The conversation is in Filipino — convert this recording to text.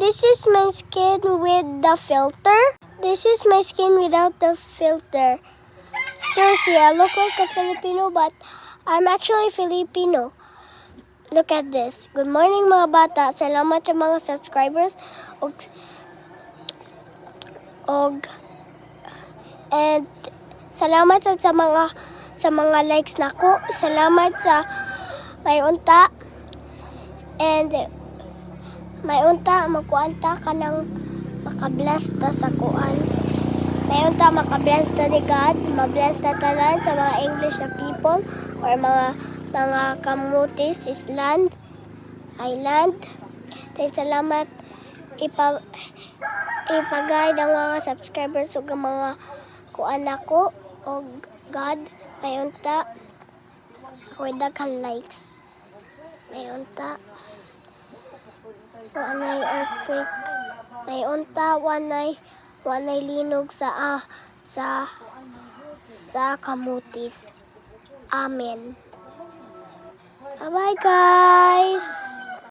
This is my skin with the filter. This is my skin without the filter. Seriously, I look like a Filipino, but I'm actually Filipino. Look at this. Good morning mga bata. Salamat sa mga subscribers. And salamat sa mga likes nako. Salamat sa may unta. And may unta magkuanta ka ng makabless ta sa kuan. May unta makabless ta ni God, mabless ta tanan sa mga English na people or mga kamutis, island, island. Tay salamat ipagay ng mga subscribers ug mga kuan ako og God. May unta ako daghang likes. May unta wanay earthquake. May unta wanay linog sa kamutis. Amen. Bye-bye guys.